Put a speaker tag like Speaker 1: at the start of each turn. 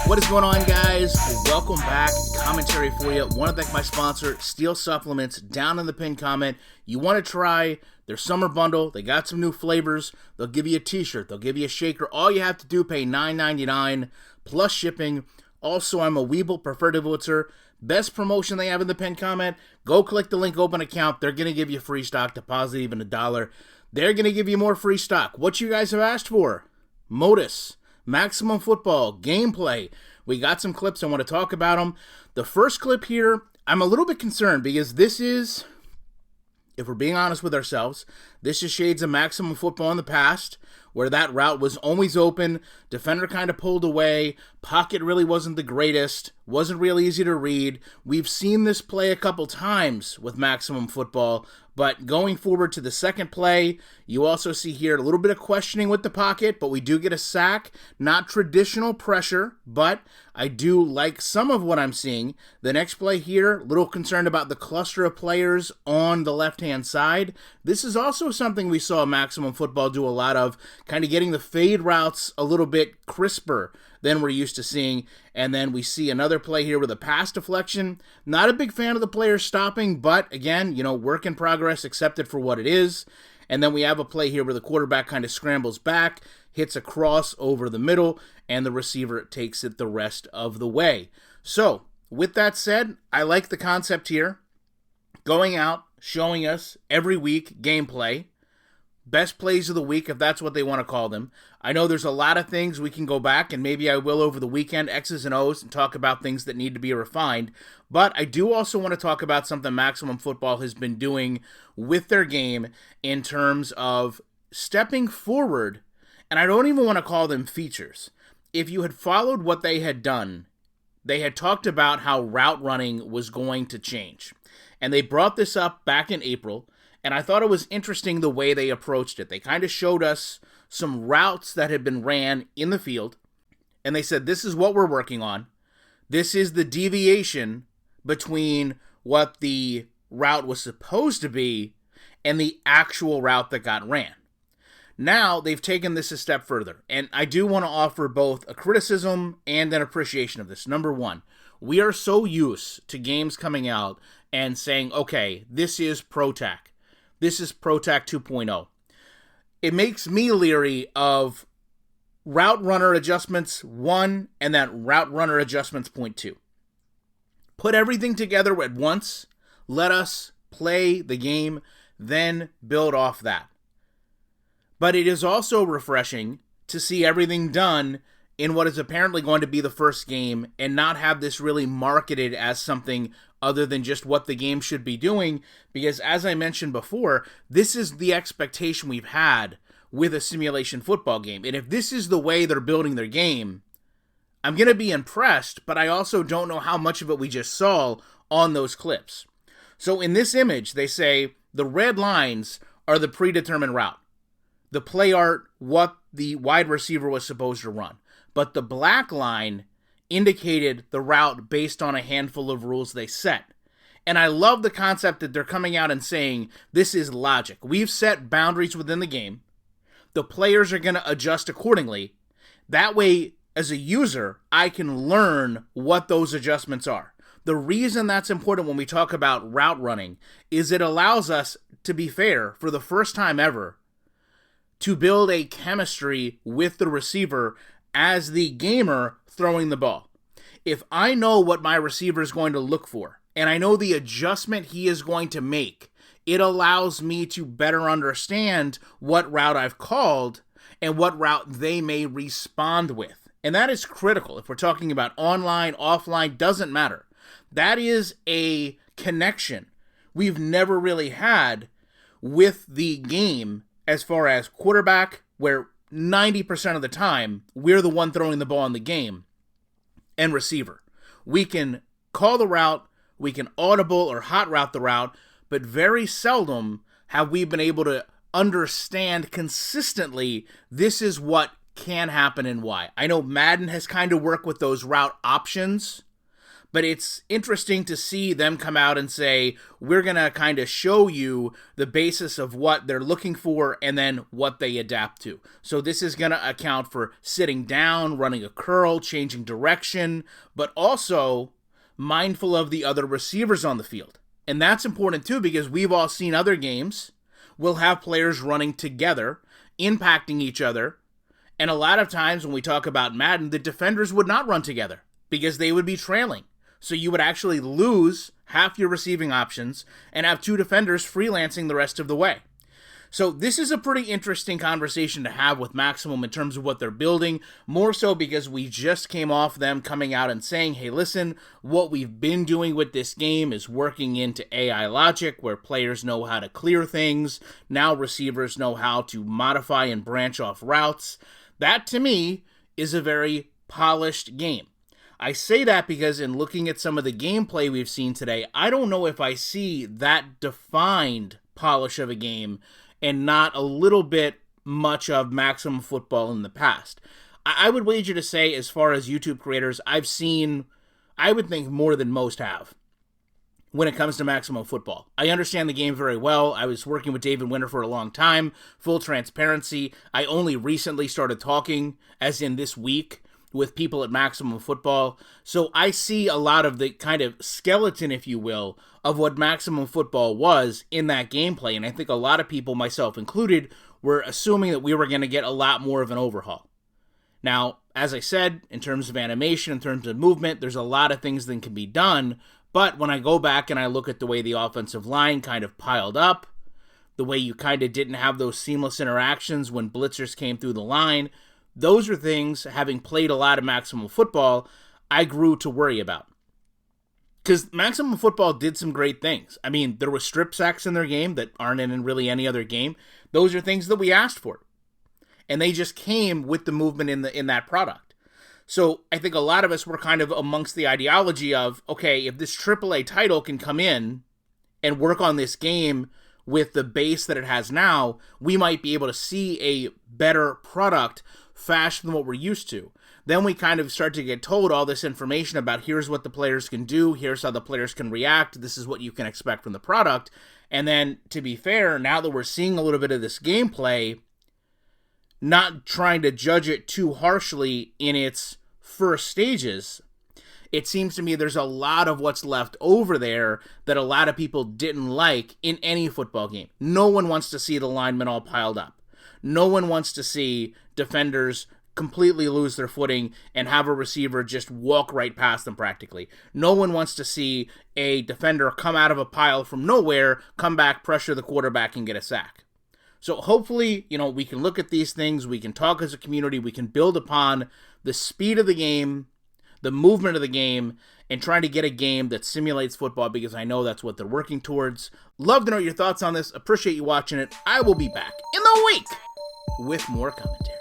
Speaker 1: What is going on, guys? Welcome back. Commentary for you. Want to thank my sponsor, Steel Supplements, down in the pinned comment. You want to try their summer bundle. They got some new flavors. They'll give you a t-shirt. They'll give you a shaker. All you have to do, pay $9.99 plus shipping. Also, I'm a Weeble preferred influencer. Best promotion they have in the pinned comment. Go click the link, open account. They're going to give you free stock, deposit even $1. They're going to give you more free stock. What you guys have asked for? Modus, Maximum Football, gameplay. We got some clips. I want to talk about them. The first clip here, I'm a little bit concerned because this is, if we're being honest with ourselves, this is shades of Maximum Football in the past, where that route was always open, defender kind of pulled away, pocket really wasn't the greatest, wasn't real easy to read. We've seen this play a couple times with Maximum Football, but going forward to the second play, you also see here a little bit of questioning with the pocket, but we do get a sack. Not traditional pressure, but I do like some of what I'm seeing. The next play here, a little concerned about the cluster of players on the left-hand side. This is also something we saw Maximum Football do a lot of, kind of getting the fade routes a little bit crisper than we're used to seeing. And then we see another play here with a pass deflection. Not a big fan of the players stopping, but again, work in progress, accepted for what it is. And then we have a play here where the quarterback kind of scrambles back, hits a cross over the middle, and the receiver takes it the rest of the way. So, with that said, I like the concept here. Going out, showing us every week gameplay. Best plays of the week, if that's what they want to call them. I know there's a lot of things we can go back, and maybe I will over the weekend, X's and O's, and talk about things that need to be refined. But I do also want to talk about something Maximum Football has been doing with their game in terms of stepping forward, and I don't even want to call them features. If you had followed what they had done, they had talked about how route running was going to change. And they brought this up back in April, and I thought it was interesting the way they approached it. They kind of showed us some routes that had been ran in the field, and they said, this is what we're working on. This is the deviation between what the route was supposed to be and the actual route that got ran. Now, they've taken this a step further, and I do want to offer both a criticism and an appreciation of this. Number one, we are so used to games coming out and saying, okay, this is ProTac. This is ProTac 2.0. It makes me leery of Route Runner Adjustments 1 and that Route Runner Adjustments 0.2. Put everything together at once. Let us play the game, then build off that. But it is also refreshing to see everything done in what is apparently going to be the first game and not have this really marketed as something other than just what the game should be doing, because as I mentioned before, this is the expectation we've had with a simulation football game. And if this is the way they're building their game, I'm going to be impressed, but I also don't know how much of it we just saw on those clips. So in this image, they say the red lines are the predetermined route. The play art, what the wide receiver was supposed to run. But the black line indicated the route based on a handful of rules they set. And I love the concept that they're coming out and saying, this is logic. We've set boundaries within the game. The players are going to adjust accordingly. That way, as a user, I can learn what those adjustments are. The reason that's important when we talk about route running is it allows us, to be fair, for the first time ever, to build a chemistry with the receiver as the gamer throwing the ball. If I know what my receiver is going to look for, and I know the adjustment he is going to make, it allows me to better understand what route I've called and what route they may respond with. And that is critical. If we're talking about online, offline, doesn't matter. That is a connection we've never really had with the game as far as quarterback, where 90% of the time, we're the one throwing the ball in the game, and receiver. We can call the route, we can audible or hot route the route, but very seldom have we been able to understand consistently this is what can happen and why. I know Madden has kind of worked with those route options, But it's interesting to see them come out and say, we're going to kind of show you the basis of what they're looking for and then what they adapt to. So this is going to account for sitting down, running a curl, changing direction, but also mindful of the other receivers on the field. And that's important too, because we've all seen other games will have players running together, impacting each other. And a lot of times when we talk about Madden, the defenders would not run together because they would be trailing. So you would actually lose half your receiving options and have two defenders freelancing the rest of the way. So this is a pretty interesting conversation to have with Maximum in terms of what they're building, more so because we just came off them coming out and saying, hey, listen, what we've been doing with this game is working into AI logic where players know how to clear things. Now receivers know how to modify and branch off routes. That, to me, is a very polished game. I say that because in looking at some of the gameplay we've seen today, I don't know if I see that defined polish of a game and not a little bit much of Maximum Football in the past. I would wager to say, as far as YouTube creators, I've seen, I would think, more than most have when it comes to Maximum Football. I understand the game very well. I was working with David Winter for a long time. Full transparency, I only recently started talking, as in this week, with people at Maximum Football. So I see a lot of the kind of skeleton, if you will, of what Maximum Football was in that gameplay. And I think a lot of people, myself included, were assuming that we were going to get a lot more of an overhaul. Now, as I said, in terms of animation, in terms of movement, there's a lot of things that can be done. But when I go back and I look at the way the offensive line kind of piled up, the way you kind of didn't have those seamless interactions when blitzers came through the line, those are things, having played a lot of Maximum Football, I grew to worry about. Because Maximum Football did some great things. I mean, there were strip sacks in their game that aren't in really any other game. Those are things that we asked for. And they just came with the movement in that product. So I think a lot of us were kind of amongst the ideology of, okay, if this AAA title can come in and work on this game with the base that it has now, we might be able to see a better product faster than what we're used to. Then we kind of start to get told all this information about here's what the players can do, here's how the players can react, this is what you can expect from the product. And then, to be fair, now that we're seeing a little bit of this gameplay, not trying to judge it too harshly in its first stages, it seems to me there's a lot of what's left over there that a lot of people didn't like in any football game. No one wants to see the linemen all piled up. No one wants to see defenders completely lose their footing and have a receiver just walk right past them practically. No one wants to see a defender come out of a pile from nowhere, come back, pressure the quarterback, and get a sack. So hopefully, we can look at these things, we can talk as a community, we can build upon the speed of the game, the movement of the game, and trying to get a game that simulates football, because I know that's what they're working towards. Love to know your thoughts on this. Appreciate you watching it. I will be back in the week with more commentary.